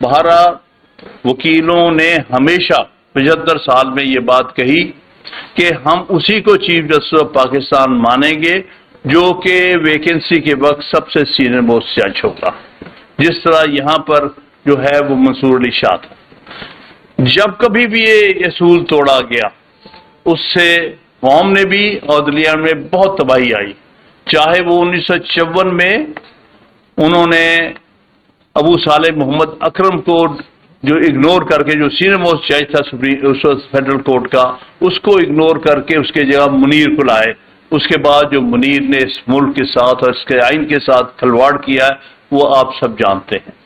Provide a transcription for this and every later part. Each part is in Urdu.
بہرحال وکیلوں نے ہمیشہ 75 سال میں یہ بات کہی کہ ہم اسی کو چیف جسٹس آف پاکستان مانیں گے جو کہ ویکنسی کے وقت سب سے سینئر موسٹ جج ہوگا، جس طرح یہاں پر جو ہے وہ منصور علی شاہ تھا۔ جب کبھی بھی یہ اصول توڑا گیا اس سے قوم نے بھی اور عدلیہ میں بہت تباہی آئی، چاہے وہ 1954 میں انہوں نے ابو صالح محمد اکرم کو جو اگنور کر کے، جو سینئر موسٹ جج تھا فیڈرل کورٹ کا، اس کو اگنور کر کے اس کے جگہ منیر کو لائے۔ اس کے بعد جو منیر نے اس ملک کے ساتھ اور اس کے آئین کے ساتھ کھلواڑ کیا ہے وہ آپ سب جانتے ہیں۔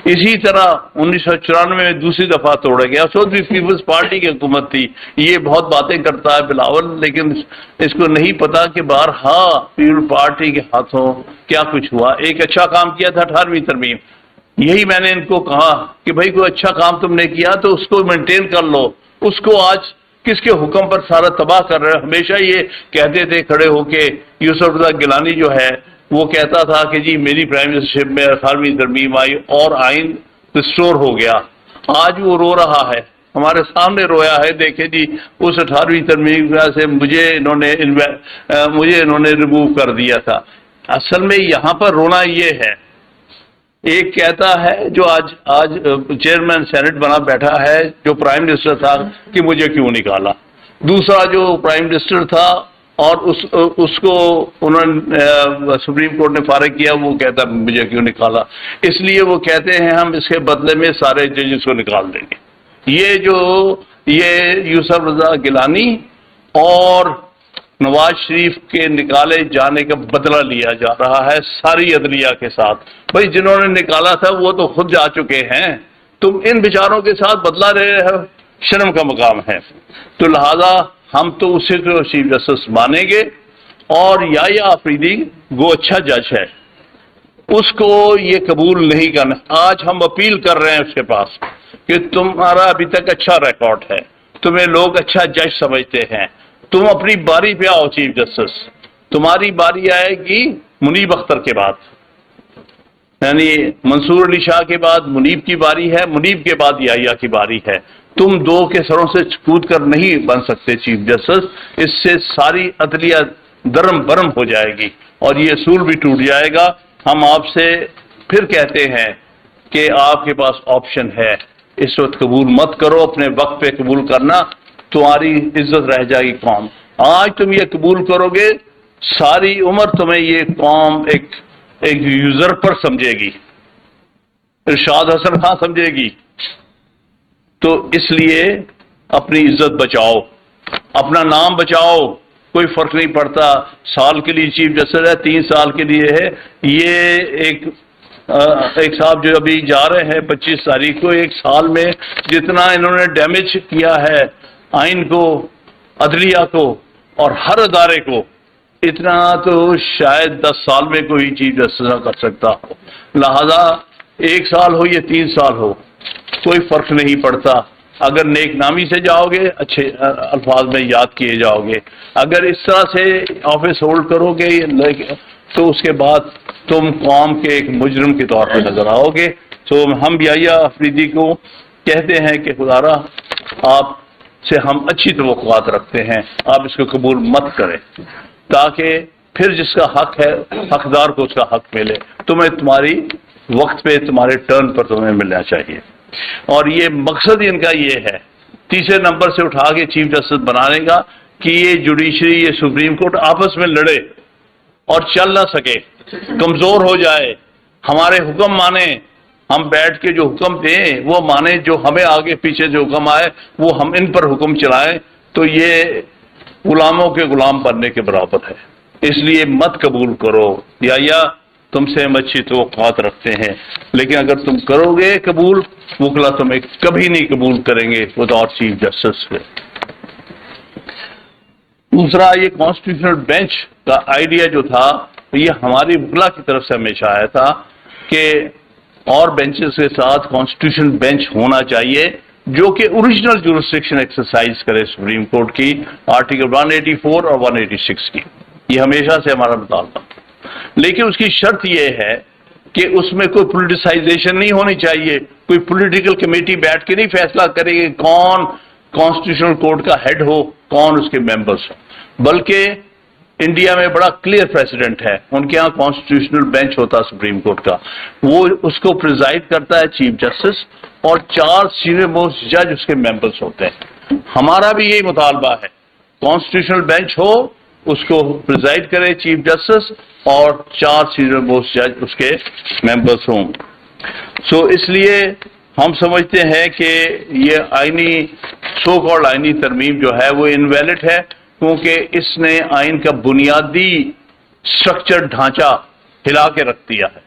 اسی طرح 1994 میں دوسری دفعہ توڑا گیا، اس وقت بھی پیپلز پارٹی کی حکومت تھی۔ یہ بہت باتیں کرتا ہے بلاول، لیکن اس کو نہیں پتا کہ بارہا پیپلز پارٹی کے ہاتھوں کیا کچھ ہوا۔ ایک اچھا کام کیا تھا 18ویں ترمیم، یہی میں نے ان کو کہا کہ بھائی کوئی اچھا کام تم نے کیا تو اس کو مینٹین کر لو، اس کو آج کس کے حکم پر سارا تباہ کر رہے ہیں۔ ہمیشہ یہ کہتے تھے کھڑے ہو کے، یوسف رضا گیلانی جو ہے وہ کہتا تھا کہ جی میری پرائم منسٹرشپ میں 18ویں ترمیم آئی اور آئین ریسٹور ہو گیا۔ آج وہ رو رہا ہے، ہمارے سامنے رویا ہے، دیکھیں جی اس 18ویں ترمیم سے مجھے انہوں نے ریموو کر دیا تھا۔ اصل میں یہاں پر رونا یہ ہے، ایک کہتا ہے جو آج چیئرمین سینٹ بنا بیٹھا ہے جو پرائم منسٹر تھا کہ مجھے کیوں نکالا، دوسرا جو پرائم منسٹر تھا اور اس کو انہوں نے سپریم کورٹ نے فارغ کیا، وہ کہتا مجھے کیوں نکالا۔ اس لیے وہ کہتے ہیں ہم اس کے بدلے میں سارے ججز کو نکال دیں گے۔ یہ یوسف رضا گیلانی اور نواز شریف کے نکالے جانے کا بدلہ لیا جا رہا ہے ساری عدلیہ کے ساتھ۔ بھائی جنہوں نے نکالا تھا وہ تو خود جا چکے ہیں، تم ان بیچاروں کے ساتھ بدلہ لے رہے ہو، شرم کا مقام ہے۔ تو لہذا ہم تو اسی کو چیف جسٹس مانیں گے، اور یا آفریدی وہ اچھا جج ہے، اس کو یہ قبول نہیں کرنا۔ آج ہم اپیل کر رہے ہیں اس کے پاس کہ تمہارا ابھی تک اچھا ریکارڈ ہے، تمہیں لوگ اچھا جج سمجھتے ہیں، تم اپنی باری پہ آؤ چیف جسٹس۔ تمہاری باری آئے گی منیب اختر کے بعد، یعنی منصور علی شاہ کے بعد منیب کی باری ہے، منیب کے بعد یحییٰ کی باری ہے۔ تم دو کے سروں سے کود کر نہیں بن سکتے چیف جسٹس، اس سے ساری عدلیہ درم برم ہو جائے گی اور یہ اصول بھی ٹوٹ جائے گا۔ ہم آپ سے پھر کہتے ہیں کہ آپ کے پاس آپشن ہے، اس وقت قبول مت کرو، اپنے وقت پہ قبول کرنا، تمہاری عزت رہ جائے گی قوم۔ آج تم یہ قبول کرو گے، ساری عمر تمہیں یہ قوم ایک یوزرپر سمجھے گی، ارشاد حسن خان سمجھے گی۔ تو اس لیے اپنی عزت بچاؤ، اپنا نام بچاؤ، کوئی فرق نہیں پڑتا سال کے لیے چیف جسٹس ہے، 3 سال کے لیے ہے۔ یہ ایک صاحب جو ابھی جا رہے ہیں 25 تاریخ کو، ایک سال میں جتنا انہوں نے ڈیمیج کیا ہے آئین کو، عدلیہ کو اور ہر ادارے کو، اتنا تو شاید 10 سال میں کوئی چیف جسٹس نہ کر سکتا ہو۔ لہذا 1 سال ہو یا 3 سال ہو، کوئی فرق نہیں پڑتا۔ اگر نیک نامی سے جاؤ گے، اچھے الفاظ میں یاد کیے جاؤ گے، اگر اس طرح سے آفس ہولڈ کرو گے تو اس کے بعد تم قوم کے ایک مجرم کے طور پہ نظر آؤ گے۔ تو ہم یحییٰ آفریدی کو کہتے ہیں کہ خدارا آپ سے ہم اچھی توقعات رکھتے ہیں، آپ اس کو قبول مت کریں، تاکہ پھر جس کا حق ہے حقدار کو اس کا حق ملے۔ تمہیں تمہاری وقت پہ تمہارے ٹرن پر تمہیں ملنا چاہیے، اور یہ مقصد ان کا یہ ہے 3 نمبر سے اٹھا کے چیف جسٹس بنانے کا کہ یہ جوڈیشری، یہ سپریم کورٹ آپس میں لڑے اور چل نہ سکے، کمزور ہو جائے، ہمارے حکم مانے، ہم بیٹھ کے جو حکم دیں وہ مانے، جو ہمیں آگے پیچھے جو حکم آئے وہ ہم ان پر حکم چلائیں، تو یہ غلاموں کے غلام بننے کے برابر ہے۔ اس لیے مت قبول کرو، یا تم سے ہم اچھی توقعات رکھتے ہیں، لیکن اگر تم کرو گے قبول، وکلا تمہیں کبھی نہیں قبول کریں گے وداؤٹ چیف جسٹس کے۔ دوسرا، یہ کانسٹیٹیوشنل بینچ کا آئیڈیا جو تھا یہ ہماری وکلا کی طرف سے ہمیشہ آیا تھا کہ اور بینچز کے ساتھ کانسٹیٹیوشن بینچ ہونا چاہیے جو کہ اوریجنل جورسڈکشن ایکسرسائز کرے سپریم کورٹ کی، آرٹیکل 184 اور 186 کی۔ یہ ہمیشہ سے ہمارا مطالبہ، لیکن اس کی شرط یہ ہے کہ اس میں کوئی پولیٹیسائزیشن نہیں ہونی چاہیے، کوئی پولیٹیکل کمیٹی بیٹھ کے نہیں فیصلہ کرے گی کون کانسٹیٹیوشنل کورٹ کا ہیڈ ہو، کون اس کے ممبرس ہو، بلکہ انڈیا میں بڑا کلیئر پریسیڈنٹ ہے، ان کے ہاں کانسٹیٹیوشنل بینچ ہوتا ہے سپریم کورٹ کا، وہ اس کو پریزائڈ کرتا ہے چیف جسٹس، اور 4 سینئر موسٹ جج اس کے ممبرس ہوتے ہیں۔ ہمارا بھی یہی مطالبہ ہے، کانسٹیٹیوشنل بینچ ہو، اس کو پریزائڈ کرے چیف جسٹس، اور 4 سینئر موسٹ جج اس کے ممبرس ہوں۔ اس لیے ہم سمجھتے ہیں کہ یہ آئینی سو کالڈ آئینی ترمیم جو ہے وہ انویلڈ ہے، کیونکہ اس نے آئین کا بنیادی سٹرکچر ڈھانچہ ہلا کے رکھ دیا ہے،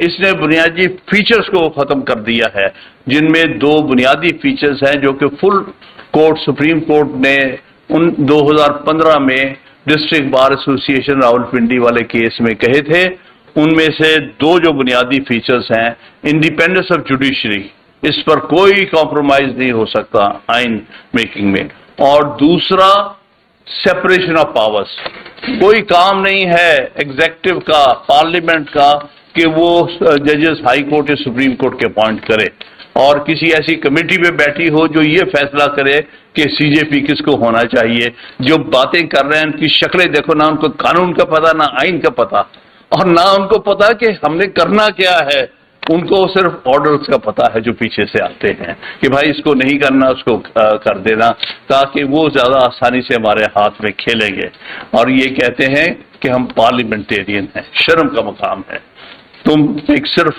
اس نے بنیادی فیچرز کو ختم کر دیا ہے، جن میں 2 بنیادی فیچرز ہیں جو کہ فل کورٹ سپریم کورٹ نے 2015 میں ڈسٹرکٹ بار ایسوسی ایشن راولپنڈی والے کیس میں کہے تھے۔ ان میں سے 2 جو بنیادی فیچرز ہیں، انڈیپینڈنس آف جوڈیشری، اس پر کوئی کمپرومائز نہیں ہو سکتا آئین میکنگ میں، اور دوسرا سیپریشن آف پاورز، کوئی کام نہیں ہے ایگزیکٹو کا، پارلیمنٹ کا، کہ وہ ججز ہائی کورٹ یا سپریم کورٹ کے اپوائنٹ کرے اور کسی ایسی کمیٹی میں بیٹھی ہو جو یہ فیصلہ کرے کہ سی جے پی کس کو ہونا چاہیے۔ جو باتیں کر رہے ہیں ان کی شکلیں دیکھو، نہ ان کو قانون کا پتہ، نہ آئین کا پتہ، اور نہ ان کو پتا کہ ہم نے کرنا کیا ہے، ان کو صرف آرڈرز کا پتہ ہے جو پیچھے سے آتے ہیں کہ بھائی اس کو نہیں کرنا، اس کو کر دینا، تاکہ وہ زیادہ آسانی سے ہمارے ہاتھ میں کھیلیں گے، اور یہ کہتے ہیں کہ ہم پارلیمنٹیرین ہیں۔ شرم کا مقام ہے، تم ایک صرف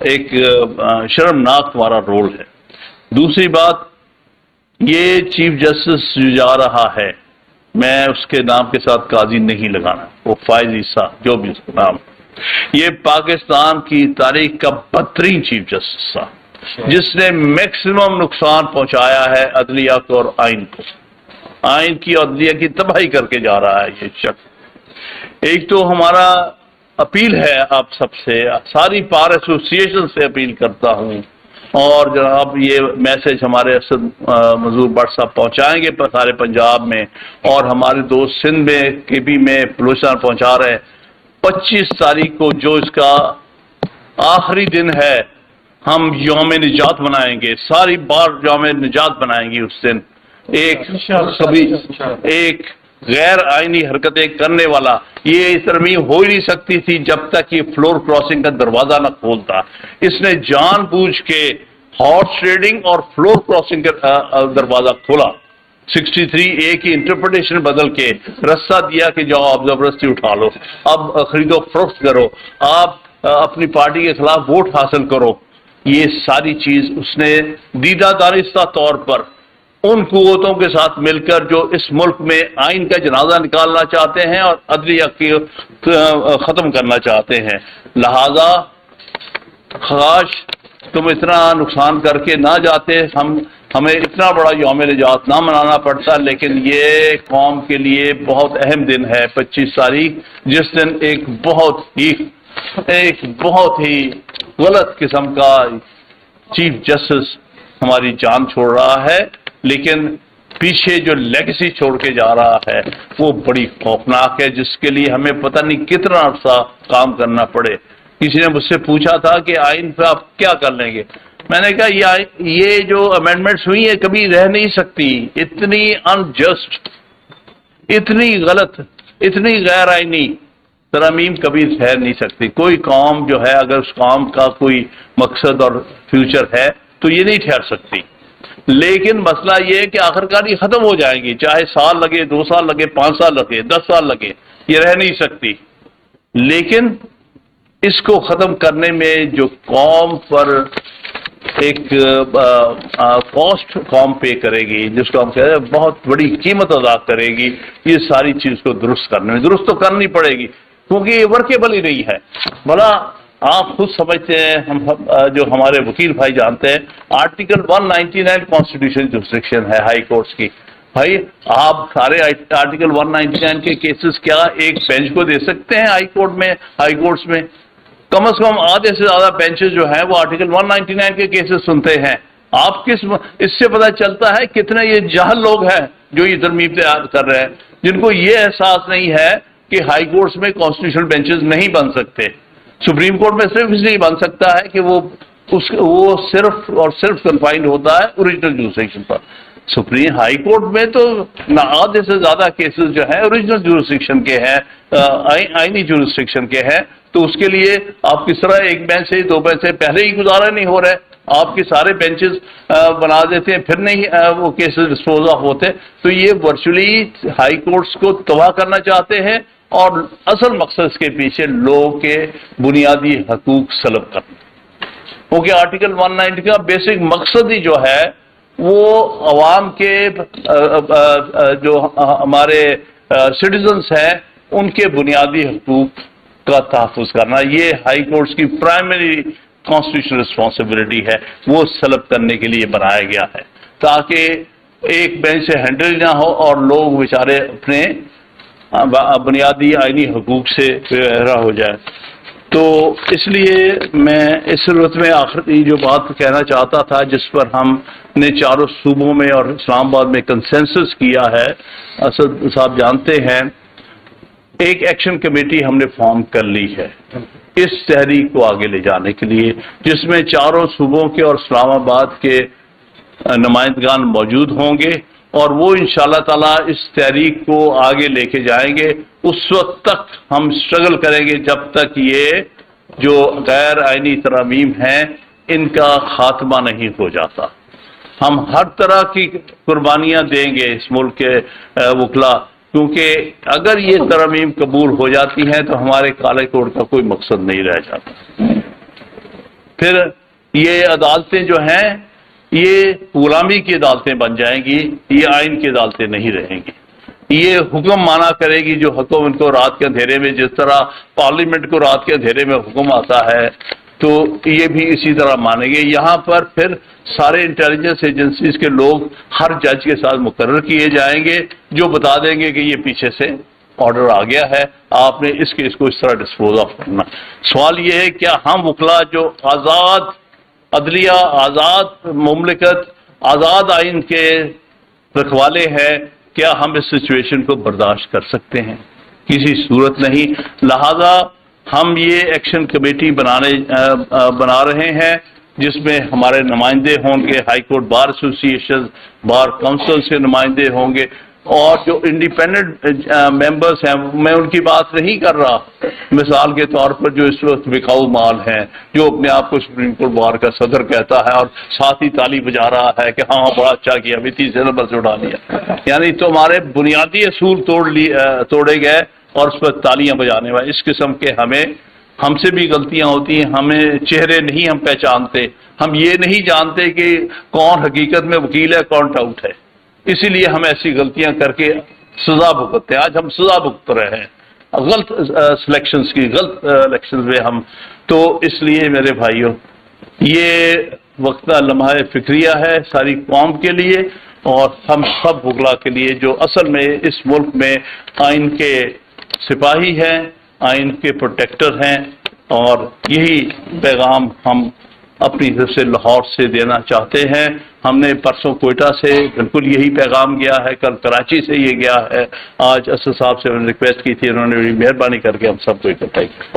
ایک شرمناک تمہارا رول ہے۔ دوسری بات، یہ چیف جسٹس جو جا رہا ہے، میں اس کے نام کے ساتھ قاضی نہیں لگانا، وہ فائز عیسیٰ جو بھی اس کا نام، یہ پاکستان کی تاریخ کا بدترین چیف جسٹس تھا، جس نے میکسیمم نقصان پہنچایا ہے عدلیہ کو اور آئین کو، آئین کی اور عدلیہ کی تباہی کر کے جا رہا ہے یہ شخص۔ ایک تو ہمارا اپیل ہے آپ سب سے، ساری بار ایسوسی ایشن سے اپیل کرتا ہوں، اور جناب یہ میسج ہمارے اسد منظور بٹ صاحب پہنچائیں گے سارے پنجاب میں، اور ہمارے دوست سندھ میں کے پی میں بلوچستان پہنچا رہے ہیں۔ 25 تاریخ کو جو اس کا آخری دن ہے، ہم یوم نجات منائیں گے، ساری بار یوم نجات بنائیں گے اس دن۔ ایک غیر آئینی حرکتیں کرنے والا، یہ ترمیم ہو ہی نہیں سکتی تھی جب تک یہ فلور کراسنگ کا دروازہ نہ کھولتا۔ اس نے جان بوجھ کے ہارس ٹریڈنگ اور فلور کراسنگ کا دروازہ کھولا، 63A کی انٹرپریٹیشن بدل کے رستہ دیا کہ جاؤ آپ زبردستی اٹھا لو، اب خرید و فروخت کرو، آپ اپنی پارٹی کے خلاف ووٹ حاصل کرو۔ یہ ساری چیز اس نے دیدہ دانستہ طور پر ان قوتوں کے ساتھ مل کر جو اس ملک میں آئین کا جنازہ نکالنا چاہتے ہیں اور عدلیہ کی ختم کرنا چاہتے ہیں، لہذا خواہش تم اتنا نقصان کر کے نہ جاتے، ہمیں اتنا بڑا یوم نجات نہ منانا پڑتا، لیکن یہ قوم کے لیے بہت اہم دن ہے 25 تاریخ، جس دن ایک بہت ہی غلط قسم کا چیف جسٹس ہماری جان چھوڑ رہا ہے، لیکن پیچھے جو لیگیسی چھوڑ کے جا رہا ہے وہ بڑی خوفناک ہے، جس کے لیے ہمیں پتہ نہیں کتنا عرصہ کام کرنا پڑے۔ کسی نے مجھ سے پوچھا تھا کہ آئین پہ آپ کیا کر لیں گے، میں نے کہا یہ جو امینڈمنٹس ہوئی ہیں کبھی رہ نہیں سکتی، اتنی انجسٹ، اتنی غلط، اتنی غیر آئینی ترامیم کبھی ٹھہر نہیں سکتی۔ کوئی قوم جو ہے اگر اس قوم کا کوئی مقصد اور فیوچر ہے تو یہ نہیں ٹھہر سکتی، لیکن مسئلہ یہ ہے کہ آخرکار یہ ختم ہو جائیں گی، چاہے سال لگے، 2 سال لگے، 5 سال لگے، 10 سال لگے، یہ رہ نہیں سکتی۔ لیکن اس کو ختم کرنے میں جو قوم پر ایک کاسٹ قوم پے کرے گی، جس کو ہم کہتے ہیں بہت بڑی قیمت ادا کرے گی، یہ ساری چیز کو درست کرنے میں درست تو کرنی پڑے گی، کیونکہ یہ ورکیبل ہی نہیں ہے۔ بھلا آپ خود سمجھتے ہیں، ہم جو ہمارے وکیل بھائی جانتے ہیں، آرٹیکل 199 کانسٹیٹیوشن جورسڈکشن ہے ہائی کورٹس کی۔ بھائی آپ سارے آرٹیکل 199 کے کیسز کیا ایک بینچ کو دے سکتے ہیں ہائی کورٹس میں؟ کم از کم آدھے سے زیادہ بینچز جو ہیں وہ آرٹیکل 199 کے کیسز سنتے ہیں۔ آپ اس سے پتہ چلتا ہے کتنے یہ جاہل لوگ ہیں جو یہ ترمیم تیار کر رہے ہیں، جن کو یہ احساس نہیں ہے کہ ہائی کورٹس میں کانسٹیٹیوشنل بینچز نہیں بن سکتے۔ سپریم کورٹ میں صرف اس لیے بن سکتا ہے کہ وہ صرف اور صرف کنفائنڈ ہوتا ہے اوریجنل جورسڈکشن پر. سپریم ہائی کورٹ میں تو آدھے سے زیادہ کیسز جو ہیں اوریجنل جورسڈکشن کے ہیں, آئینی جورسڈکشن کے ہیں, تو اس کے لیے آپ کس طرح ایک بینچ سے 2 بینچ سے پہلے ہی گزارا نہیں ہو رہا ہے, آپ کے سارے بینچز بنا دیتے ہیں, پھر نہیں وہ کیسز ڈسپوز آف ہوتے. تو یہ ورچولی ہائی کورٹس کو تباہ کرنا چاہتے ہیں, اور اصل مقصد کے پیچھے لوگوں کے بنیادی حقوق سلب کرنا. کیونکہ آرٹیکل 190 کا بیسک مقصد ہی جو ہے وہ عوام کے جو ہمارے سٹیزنز ہیں ان کے بنیادی حقوق کا تحفظ کرنا. یہ ہائی کورٹس کی پرائمری کانسٹیٹیوشنل رسپانسبلٹی ہے, وہ سلب کرنے کے لیے بنایا گیا ہے تاکہ ایک بینچ سے ہینڈل نہ ہو اور لوگ بیچارے اپنے بنیادی آئینی حقوق سے بہرا ہو جائے. تو اس لیے میں اس صورت میں آخری جو بات کہنا چاہتا تھا, جس پر ہم نے چاروں صوبوں میں اور اسلام آباد میں کنسنسس کیا ہے, اسد صاحب جانتے ہیں, ایک ایکشن کمیٹی ہم نے فارم کر لی ہے اس تحریک کو آگے لے جانے کے لیے, جس میں چاروں صوبوں کے اور اسلام آباد کے نمائندگان موجود ہوں گے, اور وہ انشاءاللہ تعالی اس تحریک کو آگے لے کے جائیں گے. اس وقت تک ہم اسٹرگل کریں گے جب تک یہ جو غیر آئینی ترامیم ہیں ان کا خاتمہ نہیں ہو جاتا. ہم ہر طرح کی قربانیاں دیں گے اس ملک کے وکلا, کیونکہ اگر یہ ترامیم قبول ہو جاتی ہیں تو ہمارے کالے کوڈ کا کوئی مقصد نہیں رہ جاتا. پھر یہ عدالتیں جو ہیں یہ غلامی کی عدالتیں بن جائیں گی, یہ آئین کی عدالتیں نہیں رہیں گی. یہ حکم مانا کرے گی جو حکم ان کو رات کے اندھیرے میں, جس طرح پارلیمنٹ کو رات کے اندھیرے میں حکم آتا ہے, تو یہ بھی اسی طرح مانیں گے. یہاں پر پھر سارے انٹیلیجنس ایجنسیز کے لوگ ہر جج کے ساتھ مقرر کیے جائیں گے جو بتا دیں گے کہ یہ پیچھے سے آرڈر آ گیا ہے, آپ نے اس کیس کو اس طرح ڈسپوز آف کرنا. سوال یہ ہے کیا ہم وکلا جو آزاد عدلیہ, آزاد مملکت, آزاد آئین کے رکھوالے ہیں, کیا ہم اس سچویشن کو برداشت کر سکتے ہیں؟ کسی صورت نہیں. لہذا ہم یہ ایکشن کمیٹی بنا رہے ہیں جس میں ہمارے نمائندے ہوں گے, ہائی کورٹ بار ایسوسی ایشن, بار کونسل سے نمائندے ہوں گے, اور جو انڈیپینڈنٹ ممبرس ہیں میں ان کی بات نہیں کر رہا. مثال کے طور پر جو اس وقت بکاؤ مال ہیں, جو اپنے آپ کو سپریم کورٹ بار کا صدر کہتا ہے اور ساتھ ہی تالی بجا رہا ہے کہ ہاں بڑا اچھا کیا, ابھی 30 نمبر سے اٹھا لیا. یعنی تمہارے بنیادی اصول توڑے گئے اور اس پر تالیاں بجانے والے. اس قسم کے ہم سے بھی غلطیاں ہوتی ہیں. ہمیں چہرے نہیں ہم پہچانتے, ہم یہ نہیں جانتے کہ کون حقیقت میں وکیل ہے کون ٹاؤٹ ہے, اسی لیے ہم ایسی غلطیاں کر کے سزا بھگتتے ہیں. آج ہم سزا بھگت رہے ہیں غلط سلیکشنز کی, غلط الیکشنز میں ہم. تو اس لیے میرے بھائیوں یہ وقت لمحہ فکریہ ہے ساری قوم کے لیے اور ہم سب وکلا کے لیے جو اصل میں اس ملک میں آئین کے سپاہی ہیں, آئین کے پروٹیکٹر ہیں. اور یہی پیغام ہم اپنی طرف سے لاہور سے دینا چاہتے ہیں. ہم نے پرسوں کوئٹہ سے بالکل یہی پیغام گیا ہے, کل کراچی سے یہ گیا ہے, آج اسد صاحب سے میں نے ریکویسٹ کی تھی, انہوں نے مہربانی کر کے ہم سب کو اکٹھا کیا.